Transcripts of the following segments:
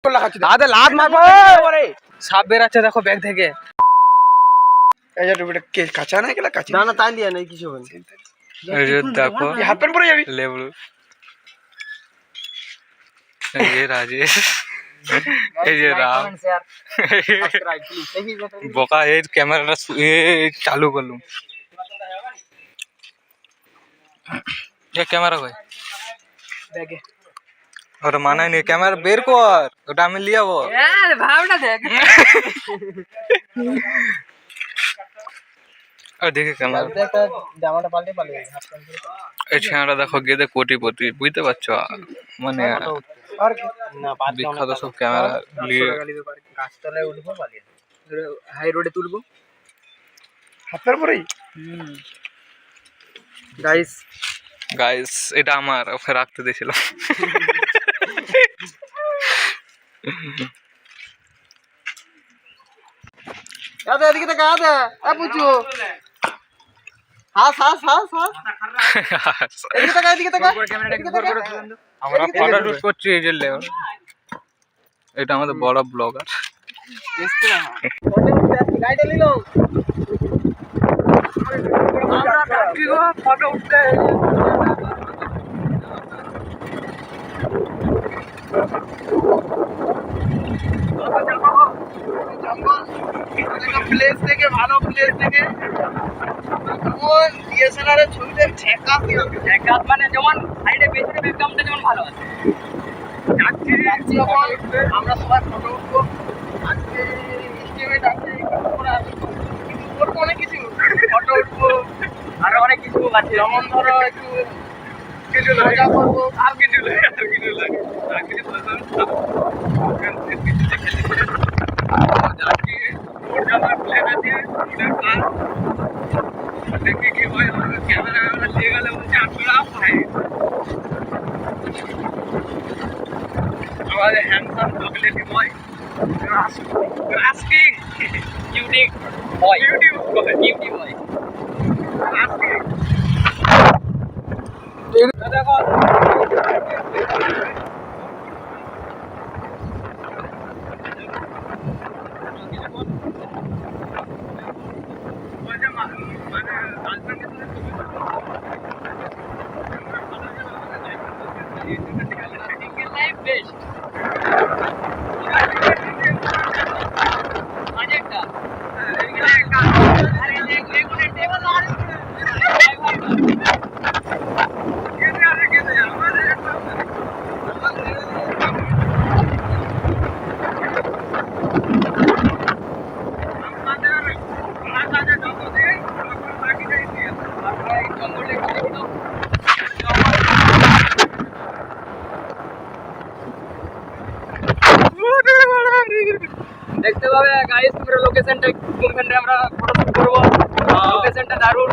দাদা লাত মারবো সাপ বেরাচ্ছে দেখো ব্যাগ থেকে কাঁচা নাই গেলা কাঁচা না না তাই দিয়া নাই কিছু হবে দেখো হাফ প্যান্ট পরে যাবি লেবলু এই যে রাজেশ এই যে রাম বোকা এই ক্যামেরাটা চালু করলুম ये कैमरा कोई ব্যাগে और माना नहीं कैमरा बेर को और ওটা আমি লিয়ে যাবো यार भावना देख আর দেখে ক্যামেরা জামাটা পাল্টে পালিয়ে এই ছেঁড়া দেখো গেদে কোটিপতি বুঝতে পারছো মানে আর না বাদ বিখ্যাত সব ক্যামেরা নিয়ে গাছতলায় উঠবো পালিয়ে হাই রোডে তুলবো হাফ প্যান্ট পরেই গাইস গাইস এটা আমার ওকে রাখতে দিয়েছিল আদে এদিকে তাকা আদে এ পুচু হাস হাস হাস হাস এদিকে তাকা ক্যামেরাটা বড় করে তুলুন আমরা ফটো শুট করছি এই যে এটা আমাদের বড় ব্লগার গাড়িটা নিলো আমরা কি গো ফটো উঠতে প্লেস থেকে ভালো প্লেস থেকে ও ডিএসএলআর এর ছবিটা ঠেকাত মানে যেমন সাইডে পেছনে ব্যাকগ্রাউন্ডটা যেমন ভালো আছে যাচ্ছি যখন আমরা সবাই ফটো উঠবো আজকে এস্টিমেট আছে করবো অনেক কিছু ফটো উঠবো আরো অনেক কিছু আছে যেমন ধরো একটু কিছু মজা করবো আর কিছু লাগে আর কিছু যাচ্ছি ওর যাওয়ার প্ল্যান আছে ওদের কাজ দেখি কি হয় ক্যামেরা নিয়ে গেলে বলছে আপনারা ভাই আমাদের হ্যান্ডসাম চকলেটি বয় রাস্কিং কিউটি বয় কিউটি বয় রাস্কিং দেখো দেখতে পাবে গাইস তোমরা লোকেশনটা কোনখানে আমরা ফটো শুট করব লোকেশনটা দারুণ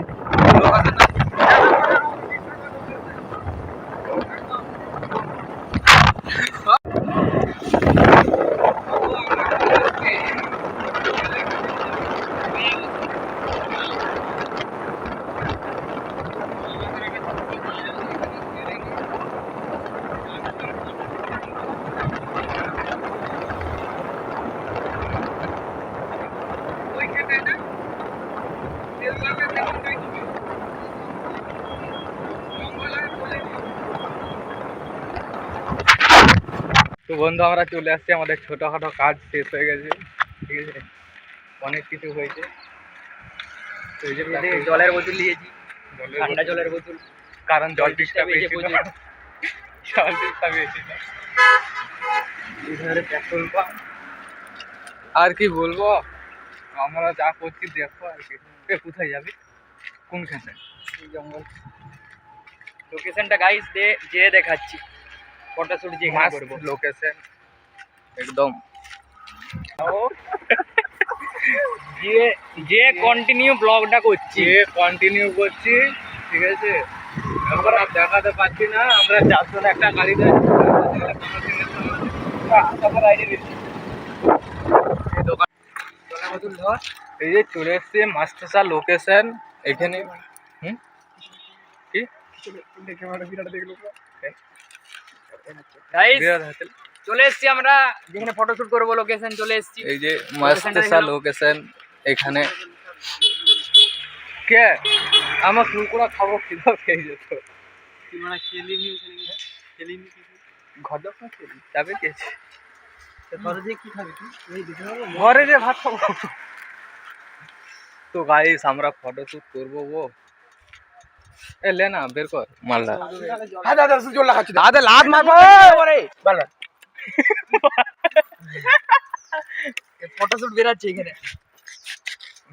তো বন্ধু আমরা চলে আসছি আমাদের ছোটখাটো কাজ শেষ হয়ে গেছে ঠিক আছে অনেক কিছু হয়েছে তো এই যে জলের বোতল নিয়েছি ঠান্ডা জলের বোতল কারণ জল টিস্টা বেশি বেশি জল টিস্টা বেশি এখানে পেট্রোল পাম্প আর কি বলবো আমরা যা করছি দেখো আর কি কোথায় যাবি কোনখানে জঙ্গল লোকেশনটা গাইস যে দেখাচ্ছি ফটো শুট যেখানে করব লোকেশন একদম যে কন্টিনিউ ব্লগটা করছি কন্টিনিউ করছি ঠিক আছে আমরা দেখাতে পারছি না আমরা চারজন একটা গাড়িতে দোকান এই যে চলে এসছে মাস্টার লোকেশন এখানে কি গাইস বিরাট হোটেল চলে এসেছি আমরা যেখানে ফটোশুট করবো, লোকেশন চলে এসেছি। এই যে মস্ত সা লোকেশন এখানে। কে আমার কুকুরা খাবো খিদা পেয়ে যেত। ঘর যখন খেলি যাবে গেছি ঘরে যে ভাত খাবো। তো গাইস আমরা ফটোশুট করবো গো। এ লে না বের কর মালটা। আদে লাত মারবো ফটোশুট বেরাচ্ছে এখানে।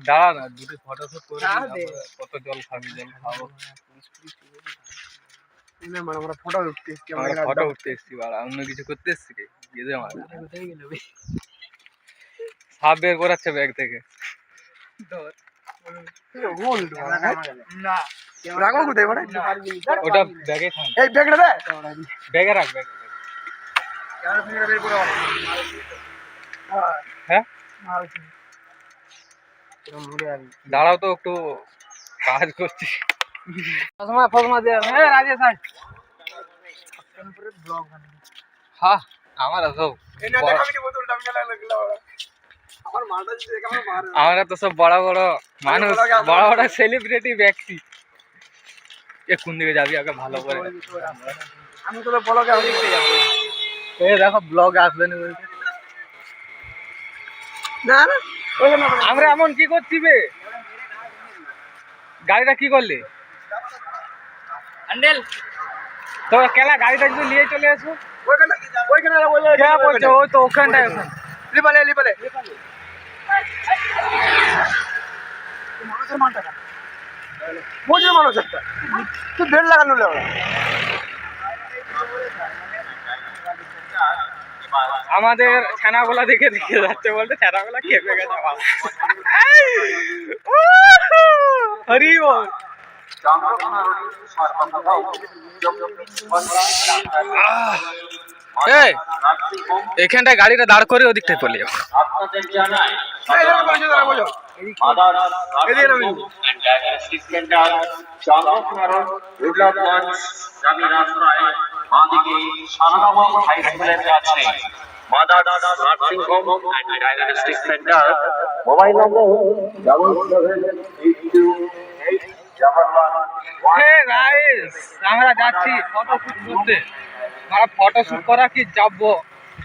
দাঁড়া না দুটো ফটোশুট করে কত জল খাবি জল খাবো। আমরা ফটো উঠতে এসেছি, আমরা ফটো উঠতে এসেছি বাড়া, অন্য কিছু করতে এসেছি কি গেদে মারা। সাপ বের করাচ্ছে ব্যাগ থেকে। না রাখবো কোথায় এবারে? ওটা ব্যাগে থাক, এই ব্যাগটা দে। ব্যাগে রাখ ব্যাগে। হ্যাঁ দাঁড়াও তো একটু কাজ করছি। হ্যাঁ আমার সব আমরা তো সব বড় বড় মানুষ, বড় বড় সেলিব্রিটি ব্যক্তি। এ কোন দিকে যাবি আগে ভালো করে? আমি তো ব্লগে যাবো। এ দেখো ব্লগে আসবে না বলছে। না না আমরা এমন কি করছি বে? গাড়িটা কি করলি? হ্যান্ডেল তো কেলা গাড়িটা যদি নিয়ে চলে আসো। ওইখানে কে বলছে? ওই তো ওখানটায় ওখানে। লিপালে মানুষের মানটা বোঝে মানুষ একটা তুই বেল লাগানো আমাদের ছানাগুলা দেখে দেখে যাচ্ছে বলতে ছানাগুলা খেপে গেছে। হরি বল। এখানটায় গাড়িটা দাঁড় করে ওদিকটায় চলে যাও। মোবাইল নম্বর 77828811 হে গাইস আমরা যাচ্ছি ফটোশুট করতে। আমরা ফটোশুট করা কি যাবো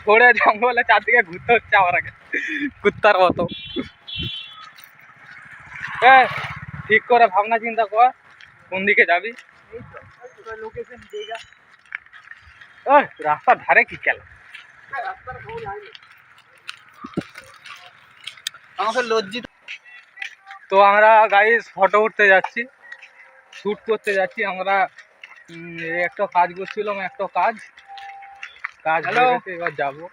ঘোড়ে জঙ্গলে চারদিকে ঘুরতে হচ্ছে আমার আগে কুত্তার মতো। ঠিক করে ভাবনা চিন্তা কর কোন দিকে যাবি। রাস্তার ধারে কি খেলা? আমাকে লজ্জিত। তো আমরা গাইস ফটো উঠতে যাচ্ছি, শুট করতে যাচ্ছি আমরা। একটা কাজ করছিলাম, একটা কাজ হয়ে গেছে, এবার যাবো।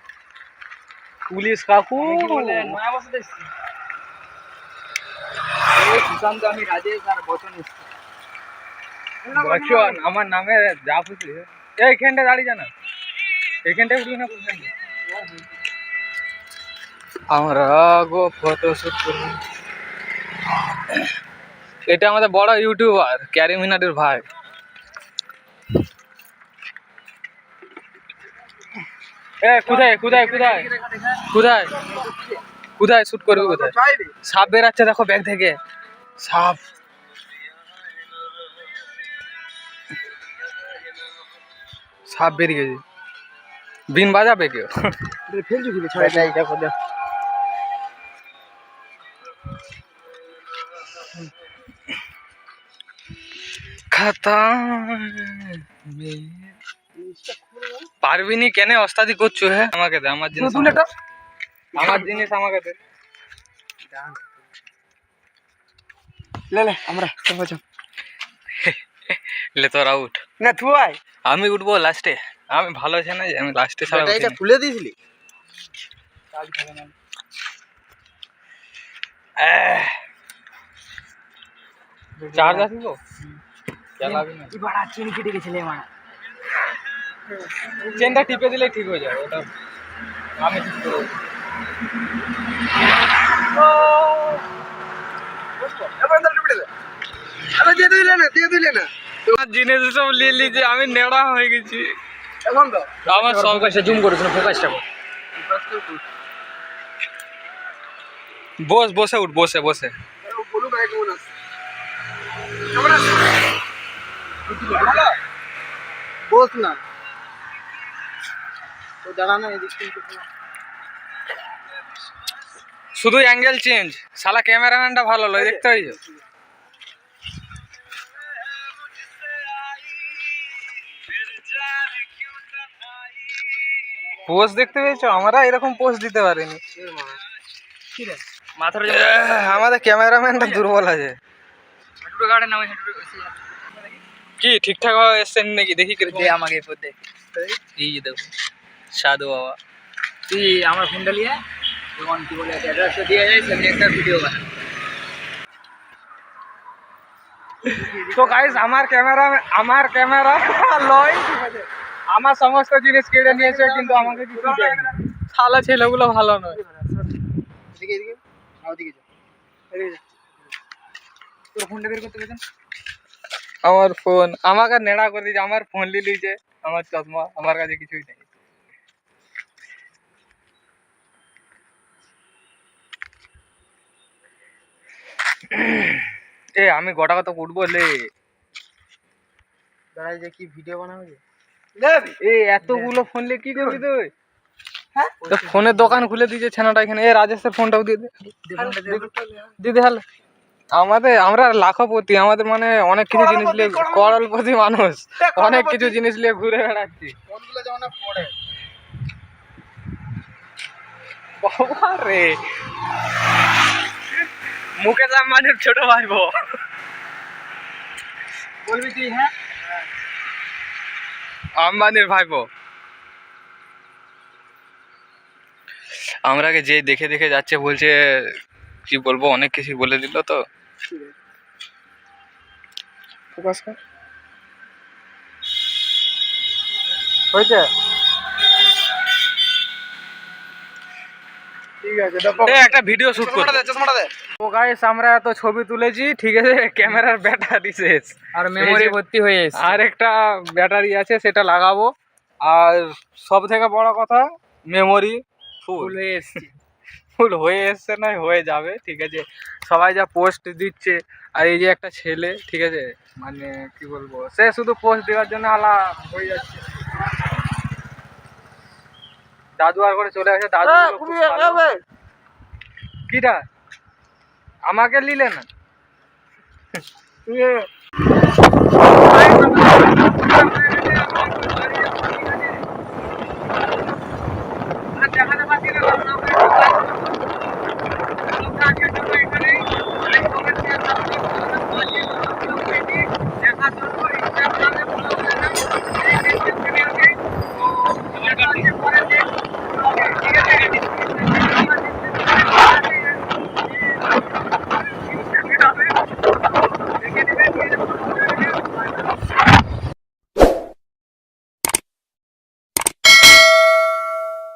পুলিশ কাকু নয়া বছর এসেছি। সুশান্ত, আমি রাজেশ আর বচন এসেছি। বচন আমার নামে যা খুশি। এইখানটা দাঁড়িয়ে জানা, এইখানটায় উঠবি না কোনখানটা? আমরা গো ফটো শুট করবো। এটা আমাদের বড় ইউটিউবার ক্যারি মিনাটির ভাই। কোথায় কোথায় কোথায় কোথায় কোথায় শুট করবি? কোথায়? সাপ বেরাচ্ছে দেখো ব্যাগ থেকে, সাপ। সাপ বেরিয়ে গেছে, বিন বাজাবে কেউ? খাতা পারবি নি কেন ওস্তাদি করছো? হ্যাঁ আমাকে দে, আমার জিনিস আমার জিনিস আমাকে দে। আমরা লে তোরা উঠ না তুই আয়। আমি উঠবো লাস্টে। আমি ভালো আছে না যে আমি লাস্টে ছাড়া এটা খুলে দিয়েছিলি? চার্জ আছে তো চালাবি না। এবার চেন কেটে গেছিলে আমার। চেনটা টিপে দিলে ঠিক হয়ে যাবে, ওটা আমি ঠিক করে দেবো। দিয়ে দিলে না তোমার জিনিস সব নিয়ে নিয়েছি, আমি নেড়া হয়ে গেছি। এখন তো আমার সব ফোকাসটা জুম করে শোনো, ফোকাসটা কর। বসে উঠ, বসে বলুক আগে কেমন আছে কেমন আছে বস না তো দাঁড়া না এদিক থেকে শুধু অ্যাঙ্গেল চেঞ্জ, শালা ক্যামেরাম্যানটা ভালো লয়, দেখতে পাইছো? পোজ দেখতে পেয়েছো? আমরা এরকম পোজ দিতে পারিনি। মাথার আমাদের ক্যামেরাম্যানটা দুর্বল আছে। হাঁটুটা কাটে না, ওই হাঁটুটা কি ঠিকঠাক এসছেন নাকি দেখি? দে আমাকে এরপর দে। এই যে দেখো সাধু বাবা, তুই আমার ফোনটা নিয়ে যেমন কি বলে অ্যাড্রেসটা দিয়ে যাই, সেমনি একটা ভিডিও বানা। তো গাইস আমার ক্যামেরা লয়, আমার সমস্ত জিনিস কেড়ে নিয়েছে, কিন্তু আমাকে কিছু দেয়নি। শালা ছেলেগুলো ভালো নয়। এদিকে এদিকে ওদিকে যা এদিকে যা তোর ফোনটা বের করতে পেরেছেন? আমার ফোন আমাকে নেড়া করে দিয়েছে, আমার ফোন লিলিছে, আমার চশমা, আমার কাছে কিছুই নেই। এ আমি গোটা কথা উঠবো লে। দাঁড়াই যে কি ভিডিও বানাবে এই এতগুলো ফোন নিয়ে কি করবি তুই? হ্যাঁ, ফোনের দোকান খুলে দিয়েছে ছেনাটা এখানে। এ রাজেশের ফোনটাও দিয়ে দে, দিদি হ্যালো। আমরা লাখপতি, আমাদের মানে অনেক কিছু জিনিস নিয়ে, করোড়পতি মানুষ, অনেক কিছু জিনিস নিয়ে ঘুরে বেড়াচ্ছি। ফোনগুলো যেমন না পড়ে বাবা রে, মুকেশ আম্বানির ছোট ভাইবো বলবি তুই হ্যাঁ আম্বানির ভাইবো। আমরাকে যে দেখে দেখে যাচ্ছে বলছে, কি বলবো, অনেক কিছু বলে দিল তো। ফোকাস কর, হয়েছে? ঠিক আছে একটা ভিডিও শুট করতে। চশমাটা দে তো গাইস আমরা এত ছবি তুলেছি, ঠিক আছে, ক্যামেরার ব্যাটারি শেষ, আর মেমোরি ভর্তি হয়ে এসছে। আর একটা ব্যাটারি আছে, সেটা লাগাবো। আর সব থেকে বড় কথা, মেমোরি ফুল হয়ে এসছে। ফুল হয়ে এসছে, না হয়ে যাবে, ঠিক আছে। সবাই যা পোস্ট দিচ্ছে, আর এই যে একটা ছেলে, ঠিক আছে, মানে কি বলবো, সে শুধু পোস্ট দেওয়ার জন্য আলা হয়ে যাচ্ছে। দাদু আর করে চলে আসে, দাদু কিটা আমাকে নিলে না তুই